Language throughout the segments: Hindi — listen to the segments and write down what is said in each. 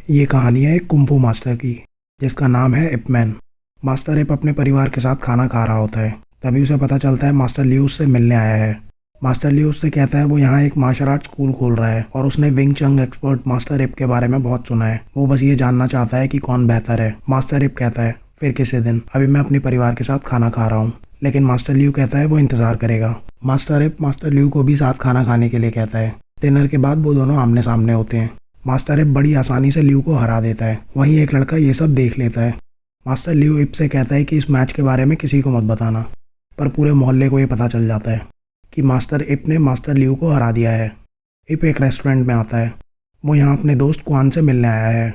ये कहानी है एक कुंफू मास्टर की, जिसका नाम है इप मैन। मास्टर इप अपने परिवार के साथ खाना खा रहा होता है। तभी उसे पता चलता है मास्टर लियू उससे मिलने आया है। मास्टर लियू उससे कहता है वो यहाँ एक मार्शल आर्ट स्कूल खोल रहा है और उसने विंग चंग एक्सपर्ट मास्टर इप के बारे में बहुत सुना है। वो बस ये जानना चाहता है कि कौन बेहतर है। मास्टर इप कहता है फिर किसी दिन, अभी मैं अपने परिवार के साथ खाना खा रहा हूँ। लेकिन मास्टर लियू कहता है वो इंतजार करेगा। मास्टर इप मास्टर लियू को भी साथ खाना खाने के लिए कहता है। डिनर के बाद वो दोनों आमने सामने होते हैं। मास्टर इप बड़ी आसानी से लियू को हरा देता है। वहीं एक लड़का ये सब देख लेता है। मास्टर लियू इप से कहता है कि इस मैच के बारे में किसी को मत बताना, पर पूरे मोहल्ले को ये पता चल जाता है कि मास्टर इप ने मास्टर लियू को हरा दिया है। इप एक रेस्टोरेंट में आता है। वो यहाँ अपने दोस्त क्वान से मिलने आया है।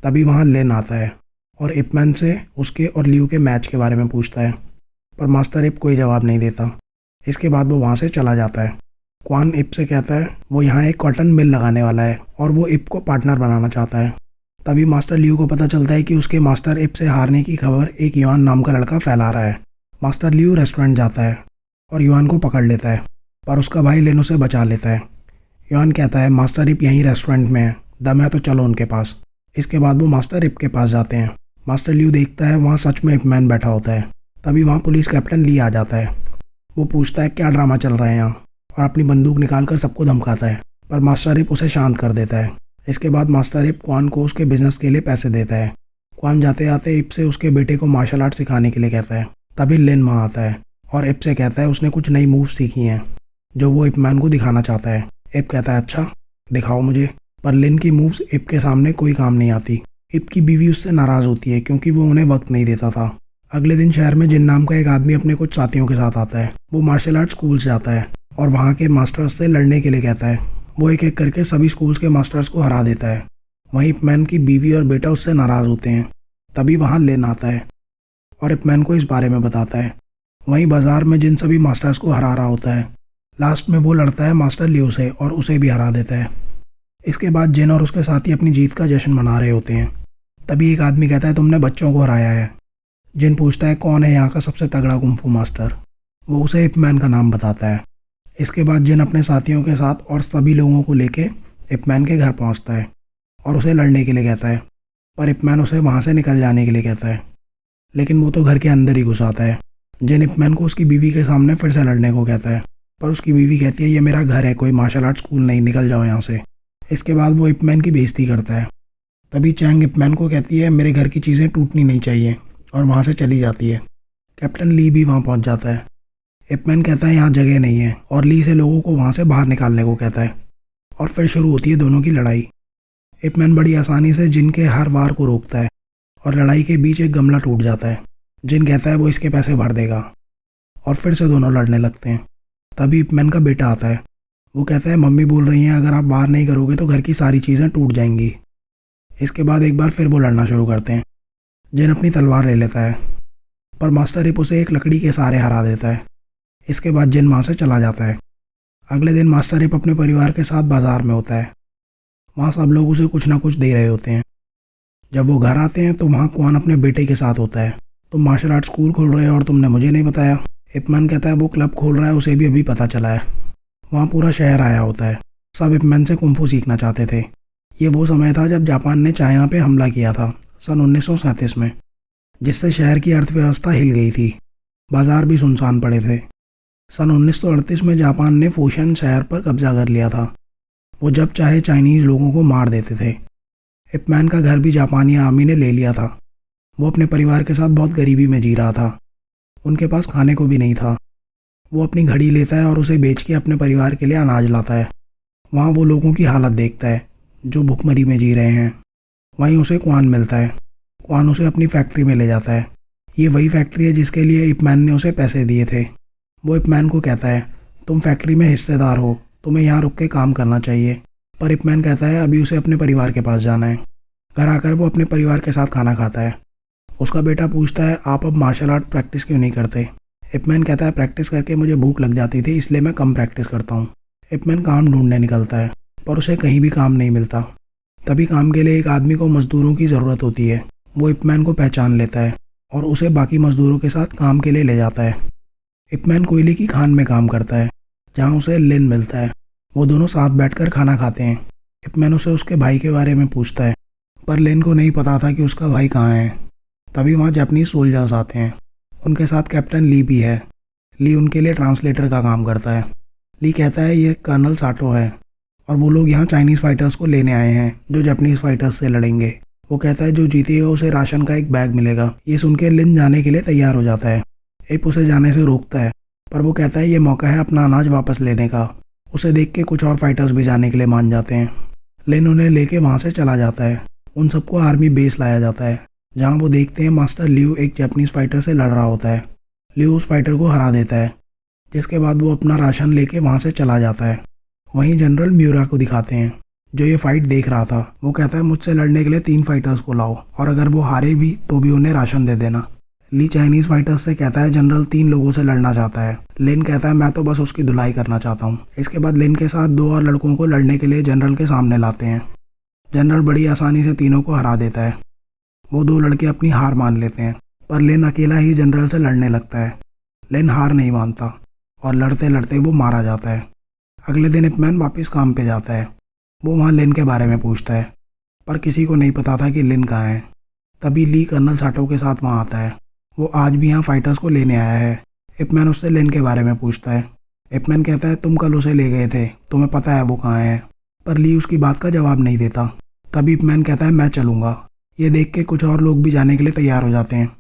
तभी वहाँ लिन आता है और इप मैन से उसके और लियू के मैच के बारे में पूछता है, पर मास्टर इप कोई जवाब नहीं देता। इसके बाद वो वहाँ से चला जाता है। क्वान इप से कहता है वो यहाँ एक कॉटन मिल लगाने वाला है और वो इप को पार्टनर बनाना चाहता है। तभी मास्टर लियू को पता चलता है कि उसके मास्टर इप से हारने की खबर एक युआन नाम का लड़का फैला रहा है। मास्टर लियू रेस्टोरेंट जाता है और युआन को पकड़ लेता है, पर उसका भाई लिन उसे बचा लेता है। युआन कहता है मास्टर इप यहीं रेस्टोरेंट में है, दम है तो चलो उनके पास। इसके बाद वो मास्टर इप के पास जाते हैं। मास्टर लियू देखता है वहाँ सच में इप मैन बैठा होता है। तभी वहाँ पुलिस कैप्टन ली आ जाता है। वो पूछता है क्या ड्रामा चल रहा है यहाँ, और अपनी बंदूक निकालकर सबको धमकाता है, पर मास्टर इप उसे शांत कर देता है। इसके बाद मास्टर इप क्वान को उसके बिजनेस के लिए पैसे देता है। क्वान जाते आते इप से उसके बेटे को मार्शल आर्ट सिखाने के लिए कहता है। तभी लिन वहाँ आता है और इप से कहता है उसने कुछ नई मूव सीखी हैं जो वो इप मैन को दिखाना चाहता है। इप कहता है अच्छा दिखाओ मुझे, पर लिन की मूव्स इप के सामने कोई काम नहीं आती। इप की बीवी उससे नाराज़ होती है क्योंकि वो उन्हें वक्त नहीं देता था। अगले दिन शहर में जिन नाम का एक आदमी अपने कुछ साथियों के साथ आता है। वो मार्शल आर्ट स्कूल से जाता है और वहाँ के मास्टर्स से लड़ने के लिए कहता है। वो एक एक करके सभी स्कूल्स के मास्टर्स को हरा देता है। वहीं इप मैन की बीवी और बेटा उससे नाराज़ होते हैं। तभी वहाँ लिन आता है और इप मैन को इस बारे में बताता है। वहीं बाजार में जिन सभी मास्टर्स को हरा रहा होता है, लास्ट में वो लड़ता है मास्टर लियू से और उसे भी हरा देता है। इसके बाद जिन और उसके साथी अपनी जीत का जश्न मना रहे होते हैं। तभी एक आदमी कहता है तुमने बच्चों को हराया है। जिन पूछता है कौन है यहाँ का सबसे तगड़ा कुंफू मास्टर। वो उसे इप मैन का नाम बताता है। इसके बाद जिन अपने साथियों के साथ और सभी लोगों को लेके इप मैन के घर पहुँचता है और उसे लड़ने के लिए कहता है, पर इप मैन उसे वहाँ से निकल जाने के लिए कहता है। लेकिन वो तो घर के अंदर ही घुस आता है। जिन इप मैन को उसकी बीवी के सामने फिर से लड़ने को कहता है, पर उसकी बीवी कहती है ये मेरा घर है, कोई मार्शल आर्ट स्कूल नहीं, निकल जाओ यहाँ से। इसके बाद वो इप मैन की बेइज्जती करता है। तभी चैंग इप मैन को कहती है मेरे घर की चीज़ें टूटनी नहीं चाहिए, और वहाँ से चली जाती है। कैप्टन ली भी वहाँ पहुँच जाता है। इप मैन कहता है यहाँ जगह नहीं है और ली से लोगों को वहाँ से बाहर निकालने को कहता है, और फिर शुरू होती है दोनों की लड़ाई। इप मैन बड़ी आसानी से जिन के हर वार को रोकता है और लड़ाई के बीच एक गमला टूट जाता है। जिन कहता है वो इसके पैसे भर देगा और फिर से दोनों लड़ने लगते हैं। तभी इप मैन का बेटा आता है। वो कहता है मम्मी बोल रही हैं अगर आप बाहर नहीं करोगे तो घर की सारी चीज़ें टूट जाएंगी। इसके बाद एक बार फिर वो लड़ना शुरू करते हैं। जिन अपनी तलवार ले लेता है, पर मास्टर इप उसे एक लकड़ी के सहारे हरा देता है। इसके बाद जिन वहाँ से चला जाता है। अगले दिन मास्टर इप अपने परिवार के साथ बाजार में होता है। वहाँ सब लोग उसे कुछ ना कुछ दे रहे होते हैं। जब वो घर आते हैं तो वहाँ क्वान अपने बेटे के साथ होता है। तुम मार्शल आर्ट स्कूल खोल रहे हो और तुमने मुझे नहीं बताया। इप मैन कहता है वो क्लब खोल रहा है, उसे भी अभी पता चला है। वहाँ पूरा शहर आया होता है। सब इप मैन से कुंफू सीखना चाहते थे। ये वो समय था जब जापान ने चाइना पे हमला किया था सन 1937 में, जिससे शहर की अर्थव्यवस्था हिल गई थी। बाजार भी सुनसान पड़े थे। सन 1938 में जापान ने फूशन शहर पर कब्जा कर लिया था। वो जब चाहे चाइनीज़ लोगों को मार देते थे। इप मैन का घर भी जापानी आर्मी ने ले लिया था। वो अपने परिवार के साथ बहुत गरीबी में जी रहा था। उनके पास खाने को भी नहीं था। वो अपनी घड़ी लेता है और उसे बेच के अपने परिवार के लिए अनाज लाता है। वहाँ वो लोगों की हालत देखता है जो भुखमरी में जी रहे हैं। वहीं उसे क्वान मिलता है। क्वान उसे अपनी फैक्ट्री में ले जाता है। ये वही फैक्ट्री है जिसके लिए इप मैन ने उसे पैसे दिए थे। वो इप मैन को कहता है तुम फैक्ट्री में हिस्सेदार हो, तुम्हें यहाँ रुक के काम करना चाहिए। पर इप मैन कहता है अभी उसे अपने परिवार के पास जाना है। घर आकर वो अपने परिवार के साथ खाना खाता है। उसका बेटा पूछता है आप अब मार्शल आर्ट प्रैक्टिस क्यों नहीं करते। इप मैन कहता है प्रैक्टिस करके मुझे भूख लग जाती थी, इसलिए मैं कम प्रैक्टिस करता हूँ। इप मैन काम ढूंढने निकलता है, पर उसे कहीं भी काम नहीं मिलता। तभी काम के लिए एक आदमी को मजदूरों की ज़रूरत होती है। वो इप मैन को पहचान लेता है और उसे बाकी मजदूरों के साथ काम के लिए ले जाता है। इप मैन कोयले की खान में काम करता है जहाँ उसे लिन मिलता है। वो दोनों साथ बैठकर खाना खाते हैं। इप मैन उसे उसके भाई के बारे में पूछता है। पर लिन को नहीं पता था कि उसका भाई कहाँ है। तभी वहाँ जापानीज सोल्जर्स आते हैं। उनके साथ कैप्टन ली भी है। ली उनके लिए ट्रांसलेटर का काम करता है। ली कहता है ये कर्नल साटो है और वो लोग यहाँ चाइनीज़ फाइटर्स को लेने आए हैं जो जापानीज़ फाइटर्स से लड़ेंगे। वो कहता है जो जीतेगा उसे राशन का एक बैग मिलेगा। ये सुन के लिन जाने के लिए तैयार हो जाता है। इप उसे जाने से रोकता है, पर वो कहता है ये मौका है अपना अनाज वापस लेने का। उसे देख के कुछ और फाइटर्स भी जाने के लिए मान जाते हैं। लिन उन्हें लेके वहाँ से चला जाता है। उन सबको आर्मी बेस लाया जाता है, जहाँ वो देखते हैं मास्टर लियू एक जापानीज़ फाइटर से लड़ रहा होता है। लियू उस फाइटर को हरा देता है, जिसके बाद वो अपना राशन लेके वहाँ से चला जाता है। वहीं जनरल म्यूरा को दिखाते हैं, जो ये फाइट देख रहा था। वो कहता है मुझसे लड़ने के लिए 3 फाइटर्स को लाओ और अगर वो हारे भी तो भी उन्हें राशन दे देना। ली चाइनीज़ फाइटर्स से कहता है जनरल 3 लोगों से लड़ना चाहता है। लिन कहता है मैं तो बस उसकी धुलाई करना चाहता हूँ। इसके बाद लिन के साथ 2 और लड़कों को लड़ने के लिए जनरल के सामने लाते हैं। जनरल बड़ी आसानी से तीनों को हरा देता है। वो 2 लड़के अपनी हार मान लेते हैं, पर लिन अकेला ही जनरल से लड़ने लगता है। लिन हार नहीं मानता और लड़ते लड़ते वो मारा जाता है। अगले दिन इपमैन वापस काम पे जाता है। वो वहाँ लिन के बारे में पूछता है, पर किसी को नहीं पता था कि लिन कहाँ है। तभी ली कर्नल साटो के साथ वहाँ आता है। वो आज भी यहाँ फाइटर्स को लेने आया है। इपमैन उससे लिन के बारे में पूछता है। इपमैन कहता है तुम कल उसे ले गए थे, तुम्हें पता है वो कहाँ है। पर ली उसकी बात का जवाब नहीं देता। तभी इपमैन कहता है मैं चलूँगा। ये देख के कुछ और लोग भी जाने के लिए तैयार हो जाते हैं।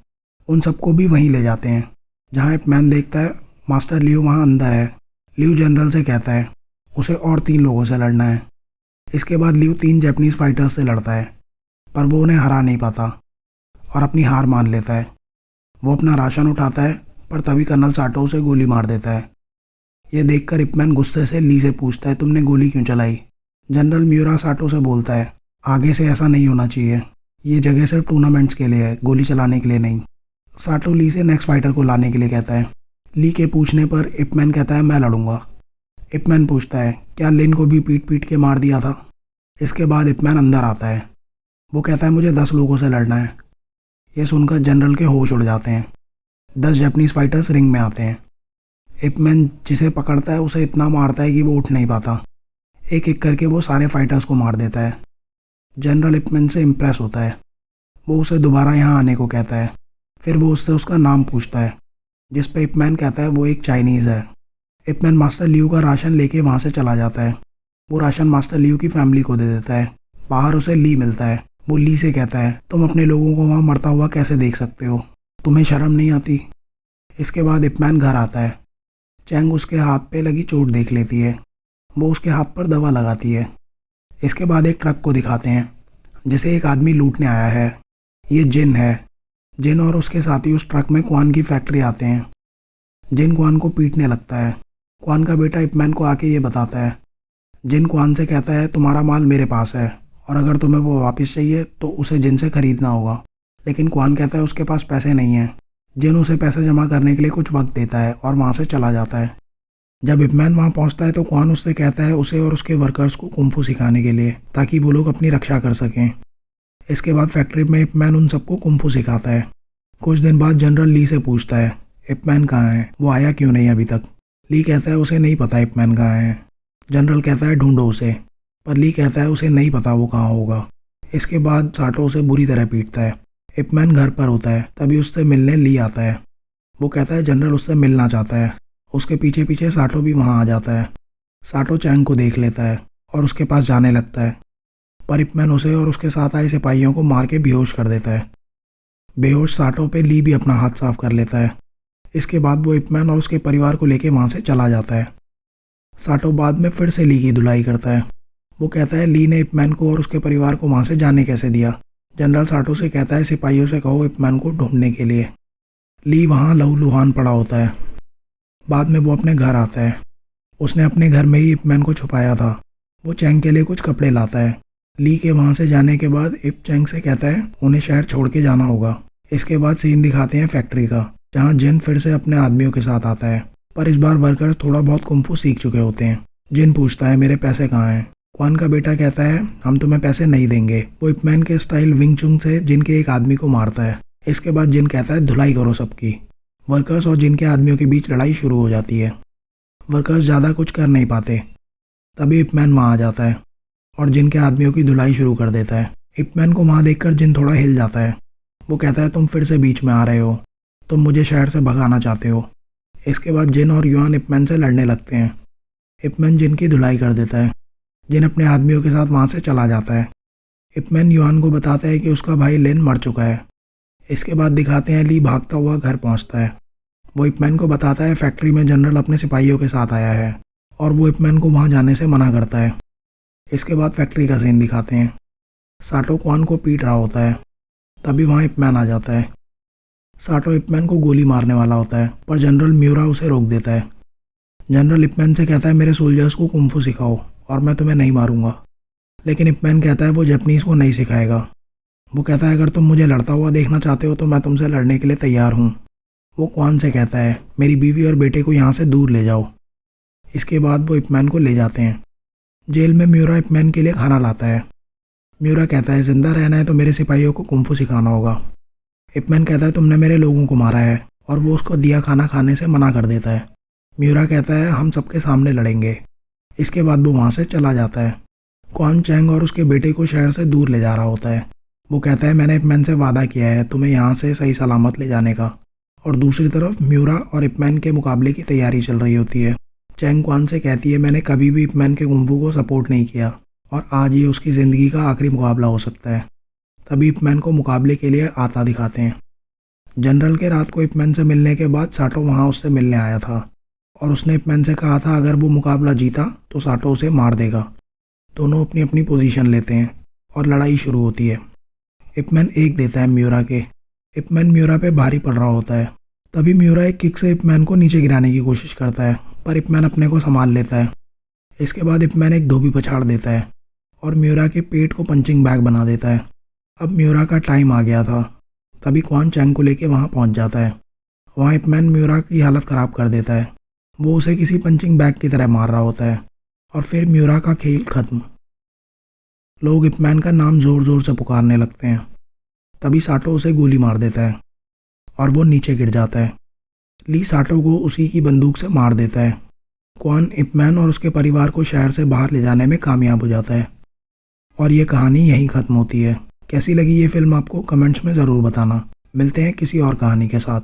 उन सबको भी वहीं ले जाते हैं, जहाँ इपमैन देखता है मास्टर लियू वहाँ अंदर है। लियू जनरल से कहता है उसे और 3 लोगों से लड़ना है। इसके बाद लियू 3 जापानीज़ फाइटर्स से लड़ता है, पर वो उन्हें हरा नहीं पाता और अपनी हार मान लेता है। वो अपना राशन उठाता है, पर तभी कर्नल साटो उसे गोली मार देता है। ये देखकर इपमैन गुस्से से ली से पूछता है तुमने गोली क्यों चलाई। जनरल म्यूरा साटो से बोलता है आगे से ऐसा नहीं होना चाहिए, ये जगह सिर्फ टूर्नामेंट्स के लिए है, गोली चलाने के लिए नहीं। साटो ली से नेक्स्ट फाइटर को लाने के लिए कहता है। ली के पूछने पर इपमैन कहता है मैं लड़ूंगा। इपमैन पूछता है क्या लिन को भी पीट पीट के मार दिया था। इसके बाद इपमैन अंदर आता है। वो कहता है मुझे 10 लोगों से लड़ना है। ये सुनकर जनरल के होश उड़ जाते हैं। 10 जापानीज़ फाइटर्स रिंग में आते हैं। इपमैन जिसे पकड़ता है उसे इतना मारता है कि वो उठ नहीं पाता। एक एक करके वो सारे फाइटर्स को मार देता है। जनरल इपमैन से इम्प्रेस होता है। वो उसे दोबारा यहाँ आने को कहता है। फिर वो उससे उसका नाम पूछता है, जिस पे इपमैन कहता है वो एक चाइनीज़ है। इपमैन मास्टर लियू का राशन लेके वहाँ से चला जाता है। वो राशन मास्टर लियू की फैमिली को दे देता है। बाहर उसे ली मिलता है। वो ली से कहता है तुम अपने लोगों को वहाँ मरता हुआ कैसे देख सकते हो, तुम्हें शर्म नहीं आती। इसके बाद इपमैन घर आता है। चैंग उसके हाथ पे लगी चोट देख लेती है। वो उसके हाथ पर दवा लगाती है। इसके बाद एक ट्रक को दिखाते हैं, जिसे एक आदमी लूटने आया है। ये जिन है। जिन और उसके साथी उस ट्रक में क्वान की फैक्ट्री आते हैं। जिन क्वान को पीटने लगता है। क्वान का बेटा इपमैन को आके ये बताता है। जिन क्वान से कहता है तुम्हारा माल मेरे पास है और अगर तुम्हें वो वापस चाहिए तो उसे जिन से खरीदना होगा। लेकिन क्वान कहता है उसके पास पैसे नहीं हैं। जिन उसे पैसे जमा करने के लिए कुछ वक्त देता है और वहाँ से चला जाता है। जब इपमैन वहाँ पहुँचता है तो क्वान उससे कहता है उसे और उसके वर्कर्स को कुंफू सिखाने के लिए, ताकि वो लोग अपनी रक्षा कर सकें। इसके बाद फैक्ट्री में इपमैन उन सबको कुंफू सिखाता है। कुछ दिन बाद जनरल ली से पूछता है इपमैन कहाँ है, वो आया क्यों नहीं अभी तक। ली कहता है उसे नहीं पता इपमैन कहाँ है। जनरल कहता है ढूंढो उसे, पर ली कहता है उसे नहीं पता वो कहाँ होगा। इसके बाद साटो उसे बुरी तरह पीटता है। इपमैन घर पर होता है, तभी उससे मिलने ली आता है। वो कहता है जनरल उससे मिलना चाहता है। उसके पीछे पीछे साटो भी वहाँ आ जाता है। साटो चैंग को देख लेता है और उसके पास जाने लगता है, पर इपमैन उसे और उसके साथ आए सिपाहियों को मार के बेहोश कर देता है। बेहोश साटो पे ली भी अपना हाथ साफ कर लेता है। इसके बाद वो इपमैन और उसके परिवार को लेके वहाँ से चला जाता है। साटो बाद में फिर से ली की धुलाई करता है। वो कहता है ली ने इपमैन को और उसके परिवार को वहाँ से जाने कैसे दिया। जनरल साटो से कहता है सिपाहियों से कहो इपमैन को ढूंढने के लिए। ली वहाँ लहूलुहान पड़ा होता है। बाद में वो अपने घर आता है। उसने अपने घर में ही इपमैन को छुपाया था। वो चैंग के लिए कुछ कपड़े लाता है। ली के वहाँ से जाने के बाद इप चैंग से कहता है उन्हें शहर छोड़ के जाना होगा। इसके बाद सीन दिखाते हैं फैक्ट्री का, जहाँ जिन फिर से अपने आदमियों के साथ आता है, पर इस बार वर्कर्स थोड़ा बहुत कुंफू सीख चुके होते हैं। जिन पूछता है मेरे पैसे कहाँ हैं। क्वान का बेटा कहता है हम तुम्हें पैसे नहीं देंगे। वो इपमैन के स्टाइल विंग चुंग से जिन के एक आदमी को मारता है। इसके बाद जिन कहता है धुलाई करो सबकी। वर्कर्स और जिन के आदमियों के बीच लड़ाई शुरू हो जाती है। वर्कर्स ज़्यादा कुछ कर नहीं पाते। तभी इपमैन वहाँ आ जाता है और जिन के आदमियों की धुलाई शुरू कर देता है। इपमैन को वहाँ देखकर जिन थोड़ा हिल जाता है। वो कहता है तुम फिर से बीच में आ रहे हो, तुम मुझे शहर से भगाना चाहते हो। इसके बाद जिन और युआन इपमैन से लड़ने लगते हैं। इपमैन जिन की धुलाई कर देता है। जिन अपने आदमियों के साथ वहाँ से चला जाता है। इपमैन युआन को बताता है कि उसका भाई लेन मर चुका है। इसके बाद दिखाते हैं ली भागता हुआ घर पहुँचता है। वो इपमैन को बताता है फैक्ट्री में जनरल अपने सिपाहियों के साथ आया है और वो इपमैन को वहाँ जाने से मना करता है। इसके बाद फैक्ट्री का सीन दिखाते हैं। साटो क्वान को पीट रहा होता है, तभी वहाँ इपमैन आ जाता है। साटो इपमैन को गोली मारने वाला होता है, पर जनरल म्यूरा उसे रोक देता है। जनरल इपमैन से कहता है मेरे सोल्जर्स को कुंफू सिखाओ और मैं तुम्हें नहीं मारूंगा। लेकिन इपमैन कहता है वो जापानीज़ को नहीं सिखाएगा। वो कहता है अगर तुम मुझे लड़ता हुआ देखना चाहते हो तो मैं तुमसे लड़ने के लिए तैयार हूँ। वो क्वान से कहता है मेरी बीवी और बेटे को यहाँ से दूर ले जाओ। इसके बाद वो इपमैन को ले जाते हैं। जेल में म्यूरा इपमैन के लिए खाना लाता है। म्यूरा कहता है जिंदा रहना है तो मेरे सिपाहियों को कुंफू सिखाना होगा। इपमैन कहता है तुमने मेरे लोगों को मारा है और वो उसको दिया खाना खाने से मना कर देता है। म्यूरा कहता है हम सबके सामने लड़ेंगे। इसके बाद वो वहाँ से चला जाता है। क्वान चैंग और उसके बेटे को शहर से दूर ले जा रहा होता है। वो कहता है मैंने इपमैन से वादा किया है तुम्हें यहाँ से सही सलामत ले जाने का। और दूसरी तरफ म्यूरा और इपमैन के मुकाबले की तैयारी चल रही होती है। चैंग क्वान से कहती है मैंने कभी भी इपमैन के कुंफू को सपोर्ट नहीं किया और आज ये उसकी ज़िंदगी का आखिरी मुकाबला हो सकता है। तभी इपमैन को मुकाबले के लिए आता दिखाते हैं। जनरल के रात को इपमैन से मिलने के बाद साटो वहाँ उससे मिलने आया था और उसने इपमैन से कहा था अगर वो मुकाबला जीता तो साटो उसे मार देगा। दोनों अपनी अपनी पोजीशन लेते हैं और लड़ाई शुरू होती है। इपमैन एक देता है म्यूरा के। इपमैन म्यूरा पे भारी पड़ रहा होता है। तभी म्यूरा एक किक से इपमैन को नीचे गिराने की कोशिश करता है, पर इपमैन अपने को संभाल लेता है। इसके बाद इपमैन एक धोबी पछाड़ देता है और म्यूरा के पेट को पंचिंग बैग बना देता है। अब म्यूरा का टाइम आ गया था। तभी क्वान चैंग को लेके वहाँ पहुँच जाता है। वहाँ इपमैन म्यूरा की हालत ख़राब कर देता है। वो उसे किसी पंचिंग बैग की तरह मार रहा होता है और फिर म्यूरा का खेल खत्म। लोग इपमैन का नाम ज़ोर ज़ोर से पुकारने लगते हैं। तभी साटो उसे गोली मार देता है और वो नीचे गिर जाता है। ली साटो को उसी की बंदूक से मार देता है। क्वान इपमैन और उसके परिवार को शहर से बाहर ले जाने में कामयाब हो जाता है और ये कहानी यहीं ख़त्म होती है। कैसी लगी ये फिल्म आपको कमेंट्स में ज़रूर बताना। मिलते हैं किसी और कहानी के साथ।